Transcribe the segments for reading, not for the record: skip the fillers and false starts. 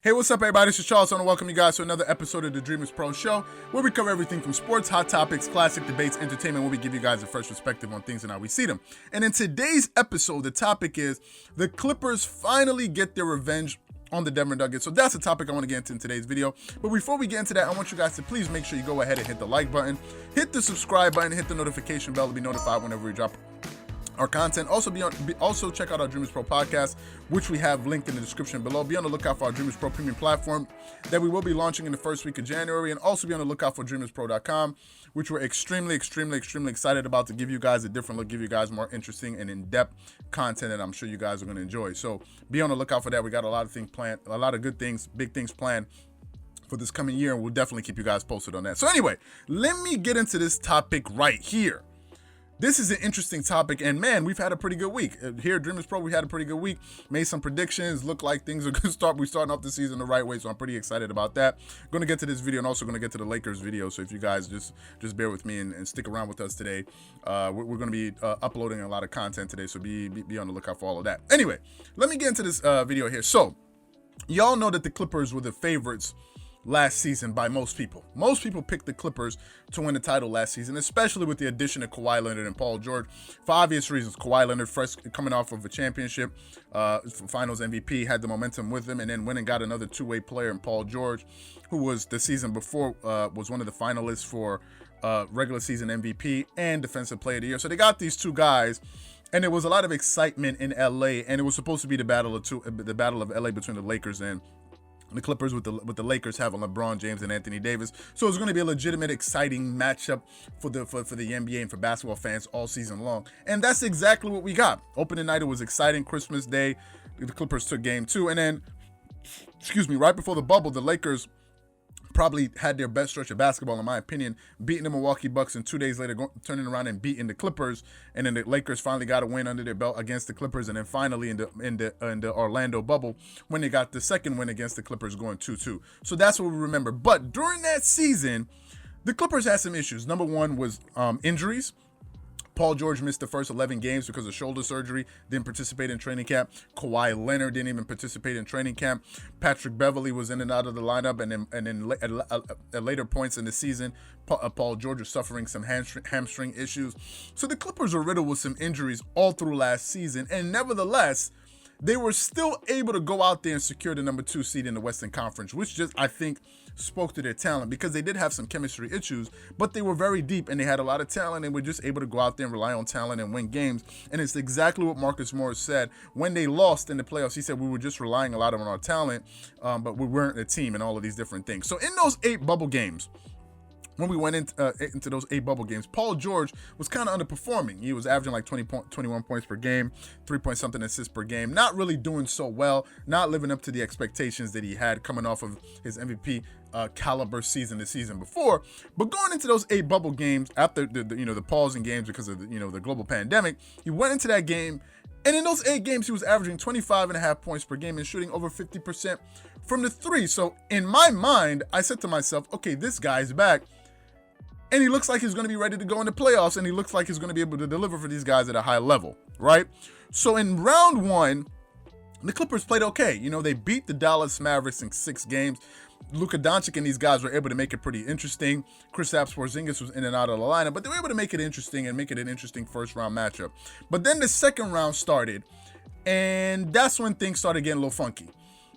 Hey, what's up, everybody? This is Charles. I want to welcome you guys to another episode of the Dreamerspro Show, where we cover everything from sports, hot topics, classic debates, entertainment, where we give you guys a fresh perspective on things and how we see them. And in today's episode, the topic is the Clippers finally get their revenge on the Denver Nuggets. So that's the topic I want to get into in today's video. But before we get into that, I want you guys to please make sure you go ahead and hit the like button, hit the subscribe button, hit the notification bell to be notified whenever we drop our content. Also check out our Dreamerspro Podcast, which we have linked in the description below. Be on the lookout for our Dreamerspro Premium platform that we will be launching in the first week of January, and also be on the lookout for Dreamerspro.com, which we're extremely excited about to give you guys a different look, give you guys more interesting and in-depth content that I'm sure you guys are going to enjoy. So be on the lookout for that. We got a lot of things planned, a lot of good things, big things planned for this coming year, and we'll definitely keep you guys posted on that. So anyway, let me get into this topic right here. This is an interesting topic, and man, we've had a pretty good week. Here at Dreamerspro, we had a pretty good week. Made some predictions. Look like things are going to start. We're starting off the season the right way, so I'm pretty excited about that. Going to get to this video and also going to get to the Lakers video, so if you guys just bear with me and stick around with us today. We're going to be uploading a lot of content today, so be on the lookout for all of that. Anyway, let me get into this video here. So, y'all know that the Clippers were the favorites last season by most people. Most people picked the Clippers to win the title last season, especially with the addition of Kawhi Leonard and Paul George. For obvious reasons, Kawhi Leonard, first coming off of a championship, finals MVP, had the momentum with him, and then went and got another two-way player in Paul George, who was the season before, was one of the finalists for regular season MVP and Defensive Player of the Year. So they got these two guys, and there was a lot of excitement in LA, and it was supposed to be the battle of LA between the Lakers and the Clippers, with the Lakers having LeBron James and Anthony Davis. So it's going to be a legitimate, exciting matchup for the NBA and for basketball fans all season long. And that's exactly what we got. Opening night, it was exciting. Christmas Day, the Clippers took game 2. And then, right before the bubble, the Lakers probably had their best stretch of basketball, in my opinion, beating the Milwaukee Bucks, and 2 days later turning around and beating the Clippers. And then the Lakers finally got a win under their belt against the Clippers, and then finally in the Orlando bubble, when they got the second win against the Clippers, going 2-2. So that's what we remember. But during that season, the Clippers had some issues. Number one was injuries. Paul George missed the first 11 games because of shoulder surgery, didn't participate in training camp. Kawhi Leonard didn't even participate in training camp. Patrick Beverley was in and out of the lineup, and then at later points in the season, Paul George was suffering some hamstring issues. So the Clippers were riddled with some injuries all through last season, and nevertheless, they were still able to go out there and secure the number 2 seed in the Western Conference, which just, I think, spoke to their talent, because they did have some chemistry issues, but they were very deep and they had a lot of talent, and were just able to go out there and rely on talent and win games. And it's exactly what Marcus Morris said when they lost in the playoffs. He said, we were just relying a lot on our talent, but we weren't a team, and all of these different things. So in those 8 bubble games, when we went into those 8 bubble games, Paul George was kind of underperforming. He was averaging like 21 points per game, 3-point-something assists per game, not really doing so well, not living up to the expectations that he had coming off of his MVP caliber season the season before. But going into those 8 bubble games, after the pausing games because of the global pandemic, he went into that game, and in those 8 games, he was averaging 25.5 points per game and shooting over 50% from the 3. So in my mind, I said to myself, okay, this guy's back. And he looks like he's going to be ready to go in the playoffs, and he looks like he's going to be able to deliver for these guys at a high level, right? So in round 1, the Clippers played okay. They beat the Dallas Mavericks in 6 games. Luka Doncic and these guys were able to make it pretty interesting. Kristaps Porzingis was in and out of the lineup, but they were able to make it interesting and make it an interesting first-round matchup. But then the second round started, and that's when things started getting a little funky,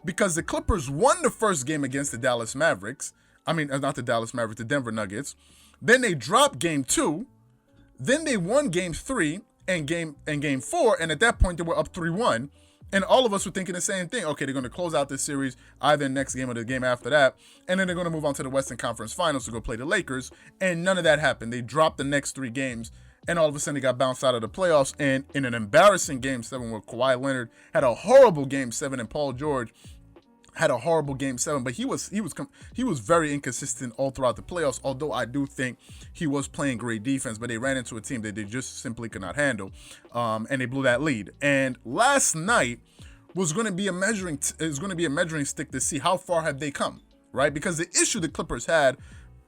because the Clippers won the first game against the Dallas Mavericks. I mean, not the Dallas Mavericks, the Denver Nuggets. Then they dropped game 2. Then they won game 3 and game 4. And at that point, they were up 3-1. And all of us were thinking the same thing. Okay, they're going to close out this series either next game or the game after that. And then they're going to move on to the Western Conference Finals to go play the Lakers. And none of that happened. They dropped the next 3 games. And all of a sudden, they got bounced out of the playoffs. And in an embarrassing game 7 where Kawhi Leonard had a horrible game 7 and Paul George had a horrible game 7, but he was very inconsistent all throughout the playoffs, although I do think he was playing great defense, but they ran into a team that they just simply could not handle, and they blew that lead. And last night was going to be a measuring stick to see how far have they come, right? Because the issue the Clippers had,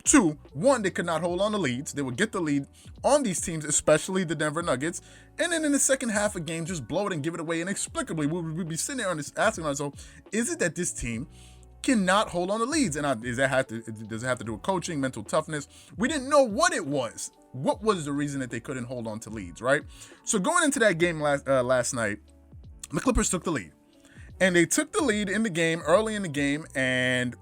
2, 1, they could not hold on to leads. They would get the lead on these teams, especially the Denver Nuggets, and then in the second half of game, just blow it and give it away inexplicably. We'd be sitting there asking ourselves, is it that this team cannot hold on to leads. And does it have to do with coaching, mental toughness? We didn't know what it was. What was the reason that they couldn't hold on to leads, right? So going into that game last night, the Clippers took the lead. And they took the lead in the game, early in the game, and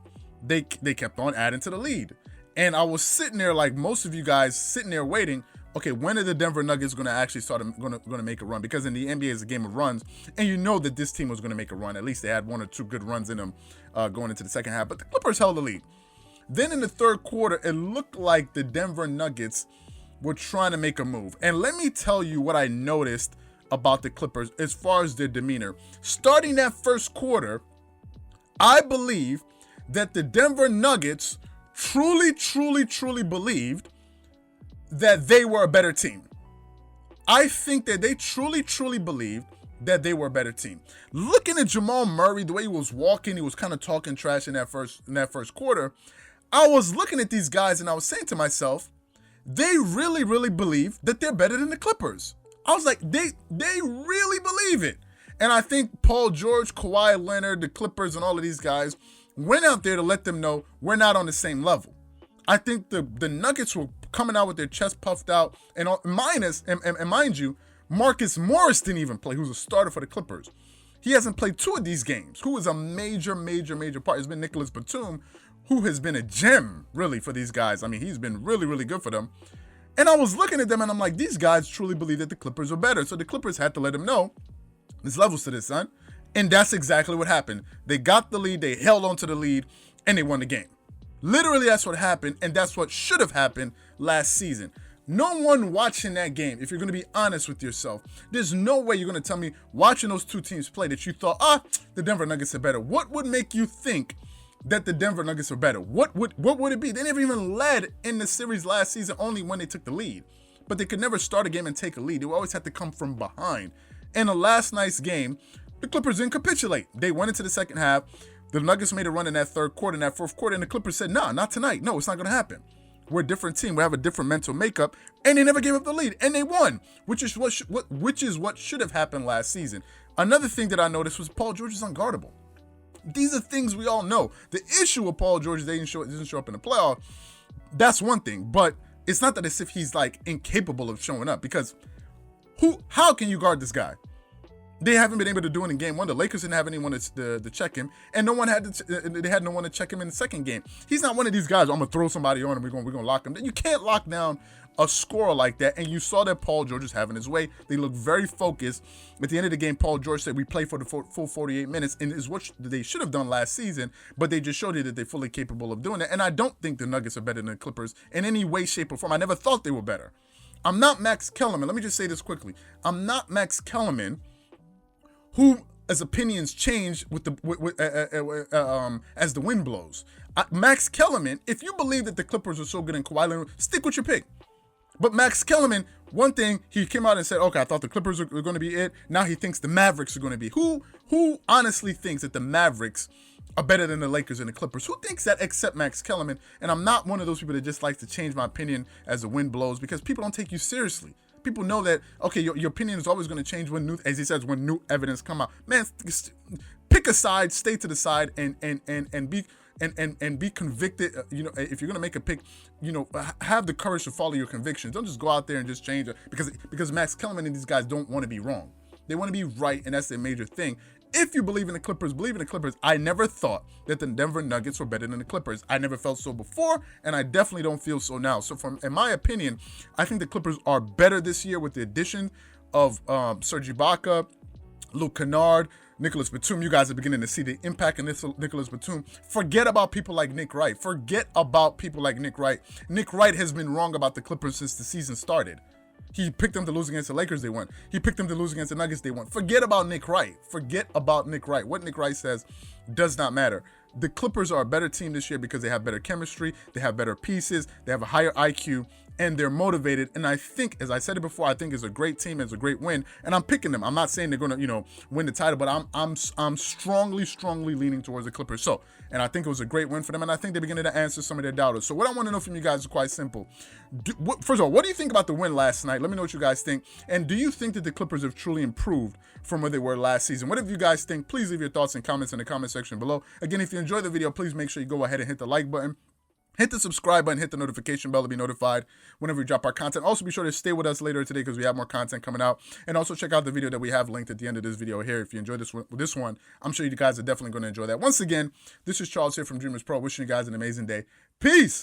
they kept on adding to the lead. And I was sitting there like most of you guys, sitting there waiting, okay, when are the Denver Nuggets going to actually start going to make a run? Because in the NBA, it's a game of runs, and you know that this team was going to make a run. At least they had one or two good runs in them going into the second half. But the Clippers held the lead. Then in the third quarter, it looked like the Denver Nuggets were trying to make a move. And let me tell you what I noticed about the Clippers as far as their demeanor. Starting that first quarter, I believe that the Denver Nuggets truly believed that they were a better team. I think that they truly believed that they were a better team. Looking at Jamal Murray, the way he was walking, he was kind of talking trash in that first quarter. I was looking at these guys and I was saying to myself, they really believe that they're better than the Clippers. I was like, they really believe it. And I think Paul George, Kawhi Leonard, the Clippers, and all of these guys went out there to let them know we're not on the same level. I think the Nuggets were coming out with their chest puffed out, and mind you, Marcus Morris didn't even play, who's a starter for the Clippers. He hasn't played two of these games. Who is a major part? It's been Nicholas Batum, who has been a gem, really, for these guys. I mean, he's been really good for them. And I was looking at them, and I'm like, these guys truly believe that the Clippers are better. So the Clippers had to let them know, there's levels to this, son. And that's exactly what happened. They got the lead, they held on to the lead, and they won the game. Literally, that's what happened, and that's what should have happened last season. No one watching that game, if you're going to be honest with yourself, there's no way you're going to tell me watching those two teams play that you thought, the Denver Nuggets are better. What would make you think that the Denver Nuggets are better? What would it be? They never even led in the series last season, only when they took the lead. But they could never start a game and take a lead. They always had to come from behind. In the last night's game, the Clippers didn't capitulate. They went into the second half. The Nuggets made a run in that third quarter, in that fourth quarter, and the Clippers said, nah, not tonight. No, it's not going to happen. We're a different team. We have a different mental makeup, and they never gave up the lead, and they won, which is what should have happened last season. Another thing that I noticed was Paul George is unguardable. These are things we all know. The issue with Paul George is they didn't show up in the playoff. That's one thing, but it's not that as if he's like incapable of showing up, because how can you guard this guy? They haven't been able to do it in game one. The Lakers didn't have anyone to check him, and they had no one to check him in the second game. He's not one of these guys, I'm going to throw somebody on him, we're going to lock him. You can't lock down a scorer like that, and you saw that Paul George is having his way. They look very focused. At the end of the game, Paul George said, we play for the full 48 minutes, and is what they should have done last season, but they just showed you that they're fully capable of doing that. And I don't think the Nuggets are better than the Clippers in any way, shape, or form. I never thought they were better. I'm not Max Kellerman. Let me just say this quickly. I'm not Max Kellerman, who as opinions change as the wind blows. Max Kellerman, if you believe that the Clippers are so good in Kawhi Leonard, stick with your pick. But Max Kellerman, one thing, he came out and said, okay, I thought the Clippers were going to be it. Now he thinks the Mavericks are going to be. Who honestly thinks that the Mavericks are better than the Lakers and the Clippers? Who thinks that except Max Kellerman? And I'm not one of those people that just likes to change my opinion as the wind blows, because people don't take you seriously. People know that, okay, your opinion is always going to change when new evidence come out. Man, pick a side, stay to the side, and be convicted. If you're going to make a pick, have the courage to follow your convictions. Don't just go out there and just change it because Max Kellerman and these guys don't want to be wrong. They want to be right, and that's their major thing. If you believe in the Clippers, believe in the Clippers. I never thought that the Denver Nuggets were better than the Clippers. I never felt so before, and I definitely don't feel so now. So in my opinion, I think the Clippers are better this year with the addition of Serge Ibaka, Luke Kennard, Nicholas Batum. You guys are beginning to see the impact of Nicholas Batum. Forget about people like Nick Wright. Nick Wright has been wrong about the Clippers since the season started. He picked them to lose against the Lakers, they won. He picked them to lose against the Nuggets, they won. Forget about Nick Wright. What Nick Wright says does not matter. The Clippers are a better team this year because they have better chemistry, they have better pieces, they have a higher IQ, and they're motivated. And I think, as I said it before, I think it's a great team, it's a great win, and I'm picking them. I'm not saying they're going to, win the title, but I'm strongly leaning towards the Clippers. So, and I think it was a great win for them, and I think they're beginning to answer some of their doubters. So what I want to know from you guys is quite simple. First of all, what do you think about the win last night? Let me know what you guys think. And do you think that the Clippers have truly improved from where they were last season? Whatever you guys think, please leave your thoughts and comments in the comment section below. Again, if you enjoyed the video, please make sure you go ahead and hit the like button. Hit the subscribe button, hit the notification bell to be notified whenever we drop our content. Also, be sure to stay with us later today because we have more content coming out. And also check out the video that we have linked at the end of this video here. If you enjoyed this one, I'm sure you guys are definitely going to enjoy that. Once again, this is Charles here from Dreamerspro, wishing you guys an amazing day. Peace!